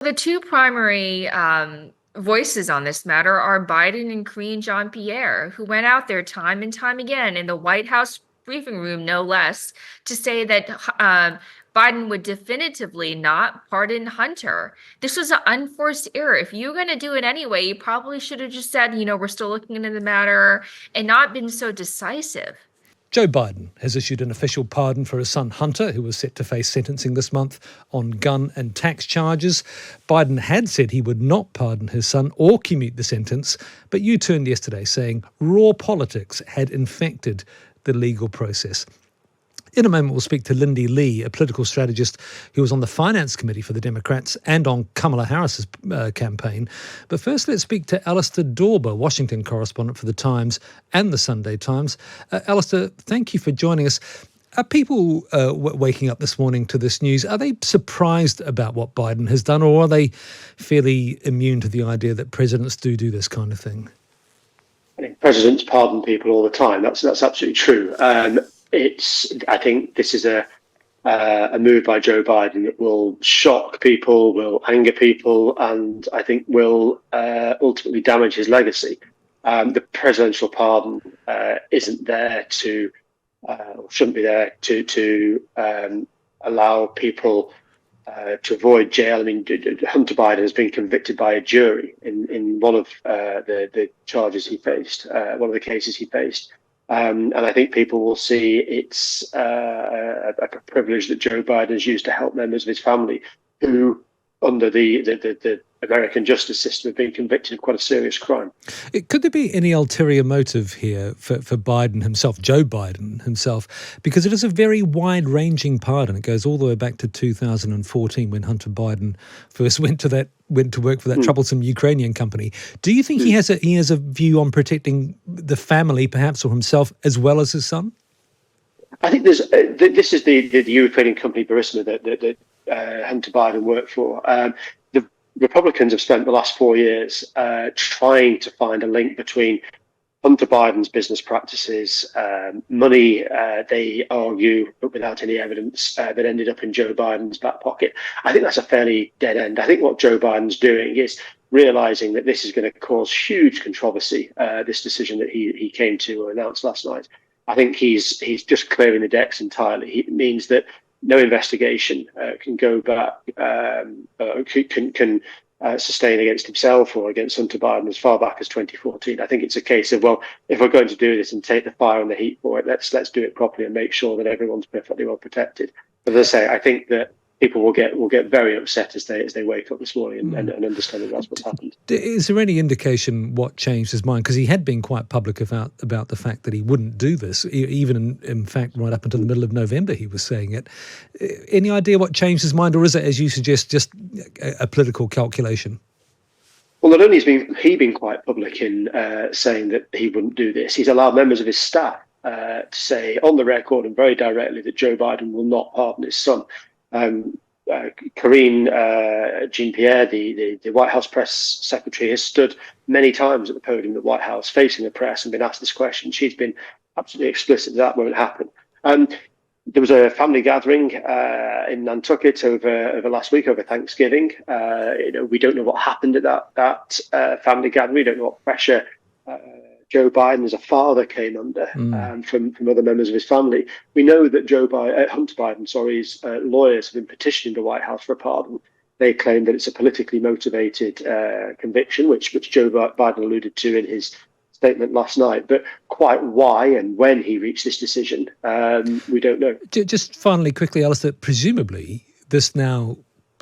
The two primary voices on this matter are Biden and Karine Jean-Pierre, who went out there time and time again in the White House briefing room, no less, to say that Biden would definitively not pardon Hunter. This was an unforced error. If you were going to do it anyway, you probably should have just said, we're still looking into the matter and not been so decisive. Joe Biden has issued an official pardon for his son Hunter, who was set to face sentencing this month on gun and tax charges. Biden had said he would not pardon his son or commute the sentence, but U-turned yesterday saying raw politics had infected the legal process. In a moment, we'll speak to Lindy Li, a political strategist who was on the finance committee for the Democrats and on Kamala Harris's campaign. But first, let's speak to Alistair Dorber, Washington correspondent for The Times and The Sunday Times. Alistair, thank you for joining us. Are people waking up this morning to this news? Are they surprised about what Biden has done, or are they fairly immune to the idea that presidents do this kind of thing? I think presidents pardon people all the time. That's absolutely true. I think this is a move by Joe Biden that will shock people, will anger people, and I think will ultimately damage his legacy. The presidential pardon isn't there to, or shouldn't be there to allow people to avoid jail. I mean, Hunter Biden has been convicted by a jury in one of the charges he faced, one of the cases he faced. And I think people will see it's a privilege that Joe Biden has used to help members of his family who, under the American justice system, have been convicted of quite a serious crime. Could there be any ulterior motive here for Biden himself, Joe Biden himself? Because it is a very wide-ranging pardon. It goes all the way back to 2014 when Hunter Biden first went to work for that troublesome Ukrainian company. Do you think he has a view on protecting the family, perhaps, or himself, as well as his son? I think this is the Ukrainian company Burisma that Hunter Biden worked for. The Republicans have spent the last 4 years trying to find a link between Hunter Biden's business practices, money, they argue, but without any evidence, that ended up in Joe Biden's back pocket. I think that's a fairly dead end. I think what Joe Biden's doing is realizing that this is going to cause huge controversy, this decision that he came to or announced last night. I think he's just clearing the decks entirely. It means that no investigation can go back, can sustain against himself or against Hunter Biden as far back as 2014. I think it's a case of, well, if we're going to do this and take the fire and the heat for it, let's do it properly and make sure that everyone's perfectly well protected. But as I say, I think that people will get very upset as they wake up this morning and understand that that's what's happened. Is there any indication what changed his mind? Because he had been quite public about the fact that he wouldn't do this. Even in fact, right up until the middle of November, he was saying it. Any idea what changed his mind, or is it, as you suggest, just a political calculation? Well, not only has he been quite public in saying that he wouldn't do this, he's allowed members of his staff to say on the record and very directly that Joe Biden will not pardon his son. Karine Jean-Pierre, the White House press secretary, has stood many times at the podium of the White House facing the press and been asked this question. She's been absolutely explicit that won't happen. There was a family gathering in Nantucket over last week, over Thanksgiving. We don't know what happened at that family gathering. We don't know what pressure Joe Biden as a father came under from other members of his family. We know that Hunter Biden's lawyers have been petitioning the White House for a pardon. They claim that it's a politically motivated conviction, which Joe Biden alluded to in his statement last night. But quite why and when he reached this decision, we don't know. Just finally, quickly, Alistair, presumably this now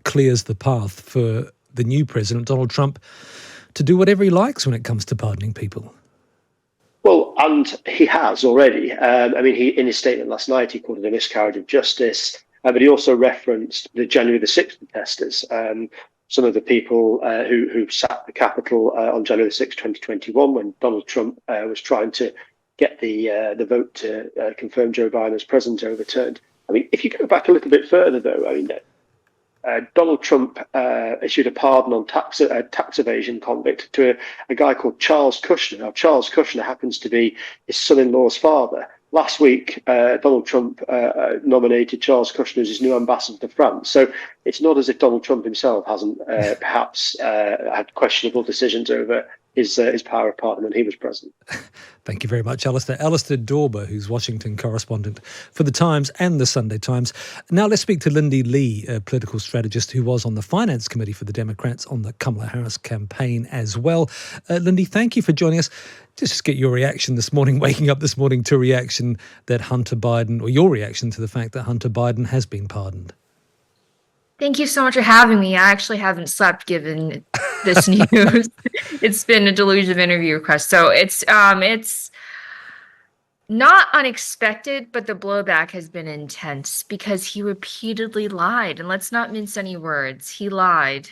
clears the path for the new president, Donald Trump, to do whatever he likes when it comes to pardoning people. Well, and he has already. He in his statement last night, he called it a miscarriage of justice, but he also referenced the January the 6th protesters, some of the people who sacked the Capitol on January the 6th, 2021, when Donald Trump was trying to get the vote to confirm Joe Biden as president overturned. I mean, if you go back a little bit further, though, Donald Trump issued a pardon on tax evasion convict to a guy called Charles Kushner. Now, Charles Kushner happens to be his son-in-law's father. last week, Donald Trump nominated Charles Kushner as his new ambassador to France. So it's not as if Donald Trump himself hasn't perhaps had questionable decisions over his power of pardon when he was president. Thank you very much, Alistair. Alistair Dorber, who's Washington correspondent for The Times and The Sunday Times. Now let's speak to Lindy Li, a political strategist who was on the Finance Committee for the Democrats on the Kamala Harris campaign as well. Lindy, thank you for joining us. Just get your reaction this morning, waking up this morning to reaction that Hunter Biden, or your reaction to the fact that Hunter Biden has been pardoned. Thank you so much for having me. I actually haven't slept given this news. It's been a deluge of interview requests. So it's not unexpected, but the blowback has been intense because he repeatedly lied. And let's not mince any words. He lied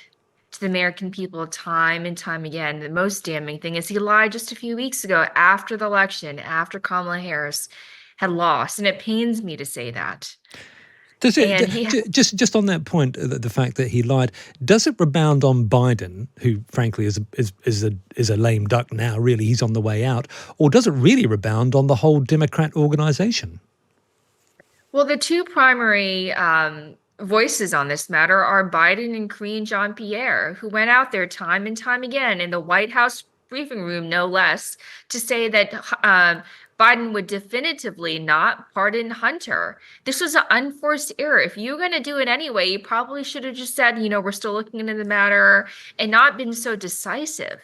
to the American people time and time again. The most damning thing is he lied just a few weeks ago after the election, after Kamala Harris had lost. And it pains me to say that. Does it just on that point, the fact that he lied, does it rebound on Biden, who frankly is a lame duck now? Really, he's on the way out, or does it really rebound on the whole Democrat organization? Well, the two primary voices on this matter are Biden and Karine Jean-Pierre, who went out there time and time again in the White House briefing room, no less, to say that Biden would definitively not pardon Hunter. This was an unforced error. If you were going to do it anyway, you probably should have just said, we're still looking into the matter and not been so decisive.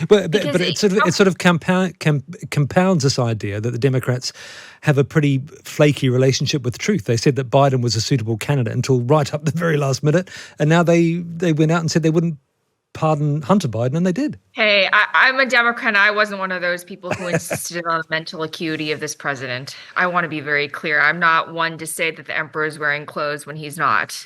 But it sort of compounds this idea that the Democrats have a pretty flaky relationship with truth. They said that Biden was a suitable candidate until right up the very last minute, and now they went out and said they wouldn't pardon Hunter Biden, and they did. Hey, I'm a Democrat. I wasn't one of those people who insisted on the mental acuity of this president. I want to be very clear. I'm not one to say that the emperor is wearing clothes when he's not.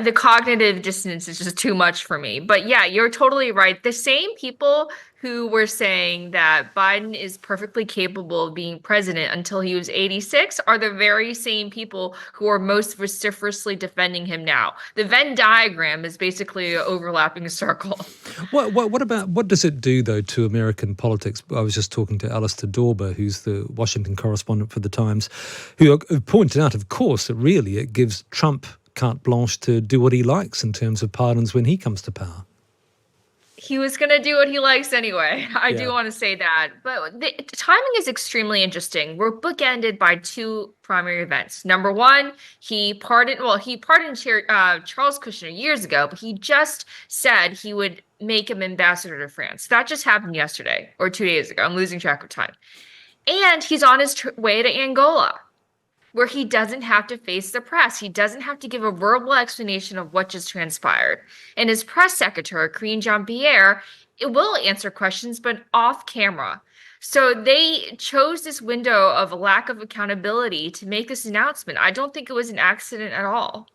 The cognitive dissonance is just too much for me. But yeah, you're totally right. The same people who were saying that Biden is perfectly capable of being president until he was 86 are the very same people who are most vociferously defending him now. The Venn diagram is basically an overlapping circle. What does it do, though, to American politics? I was just talking to Alistair Dorber, who's the Washington correspondent for The Times, who pointed out, of course, that really it gives Trump carte blanche to do what he likes in terms of pardons when he comes to power. He was going to do what he likes anyway. I do want to say that. But the timing is extremely interesting. We're bookended by two primary events. Number one, he pardoned Charles Kushner years ago, but he just said he would make him ambassador to France. That just happened yesterday or 2 days ago. I'm losing track of time. And he's on his way to Angola, where he doesn't have to face the press. He doesn't have to give a verbal explanation of what just transpired. And his press secretary, Karine Jean-Pierre, it will answer questions, but off camera. So they chose this window of a lack of accountability to make this announcement. I don't think it was an accident at all.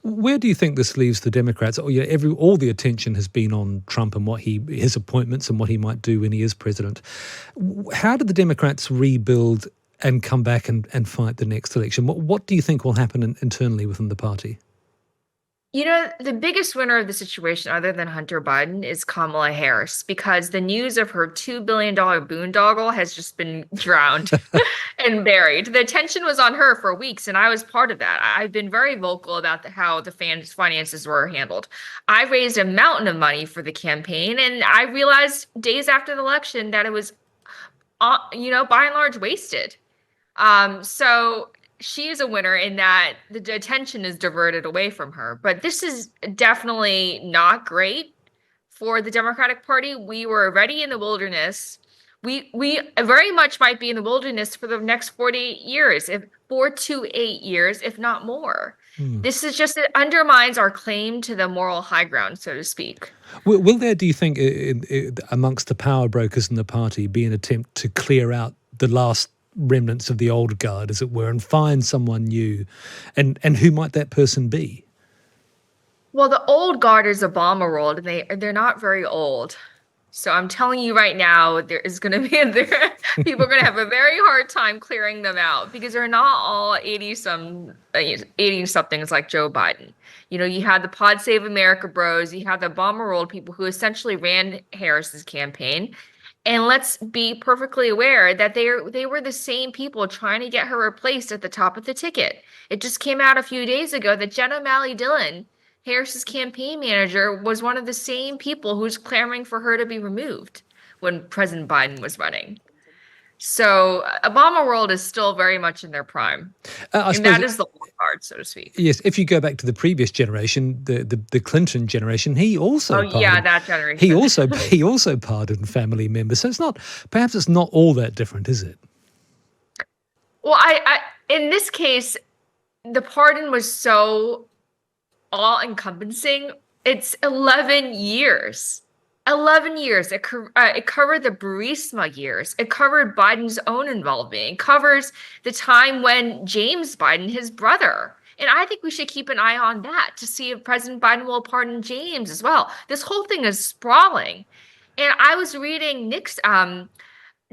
Where do you think this leaves the Democrats? All the attention has been on Trump and his appointments and what he might do when he is president. How do the Democrats rebuild and come back and fight the next election? What do you think will happen internally within the party? The biggest winner of the situation, other than Hunter Biden, is Kamala Harris, because the news of her $2 billion boondoggle has just been drowned and buried. The attention was on her for weeks, and I was part of that. I've been very vocal about how the finances were handled. I raised a mountain of money for the campaign, and I realized days after the election that it was, by and large, wasted. So she is a winner in that the attention is diverted away from her. But this is definitely not great for the Democratic Party. We were already in the wilderness. We very much might be in the wilderness for the next 48 years, 4 to 8 years, if not more. This is just, it undermines our claim to the moral high ground, so to speak. Will there, do you think, amongst the power brokers in the party, be an attempt to clear out the last remnants of the old guard, as it were, and find someone new? And who might that person be? Well, the old guard is Obama ruled, and they're not very old. So I'm telling you right now, there is going to be people are going to have a very hard time clearing them out, because they're not all 80-somethings like Joe Biden. You had the Pod Save America bros, you had the Obama ruled people who essentially ran Harris's campaign. And let's be perfectly aware that they were the same people trying to get her replaced at the top of the ticket. It just came out a few days ago that Jen O'Malley Dillon, Harris's campaign manager, was one of the same people who was clamoring for her to be removed when President Biden was running. So Obama world is still very much in their prime. And that is the old guard, so to speak. Yes, if you go back to the previous generation, the Clinton generation, he also that generation. he also pardoned family members. So perhaps it's not all that different, is it? Well, I in this case, the pardon was so all-encompassing. It's 11 years. 11 years. It covered the Burisma years. It covered Biden's own involvement. It covers the time when James Biden, his brother. And I think we should keep an eye on that to see if President Biden will pardon James as well. This whole thing is sprawling. And I was reading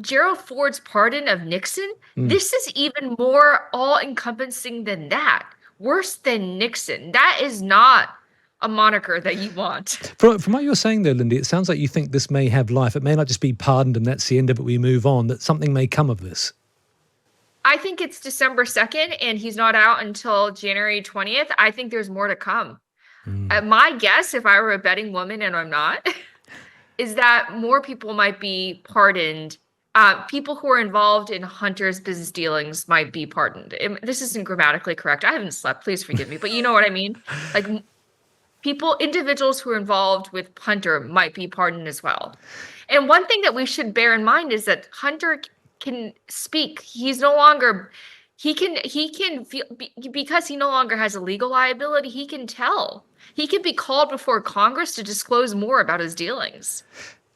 Gerald Ford's pardon of Nixon. This is even more all-encompassing than that. Worse than Nixon. That is not a moniker that you want. From what you're saying though, Lindy, it sounds like you think this may have life. It may not just be pardoned and that's the end of it, we move on, that something may come of this. I think it's December 2nd and he's not out until January 20th. I think there's more to come. My guess, if I were a betting woman and I'm not, is that more people might be pardoned. People who are involved in Hunter's business dealings might be pardoned. This isn't grammatically correct. I haven't slept. Please forgive me. But you know what I mean? Like individuals who are involved with Hunter might be pardoned as well. And one thing that we should bear in mind is that Hunter can speak. He's no longer, he can feel, because he no longer has a legal liability, he can tell. He can be called before Congress to disclose more about his dealings.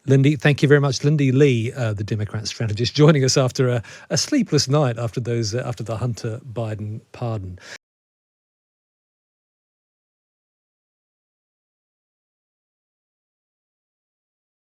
Lindy, thank you very much. Lindy Li, the Democrat strategist, joining us after a sleepless night after the Hunter Biden pardon.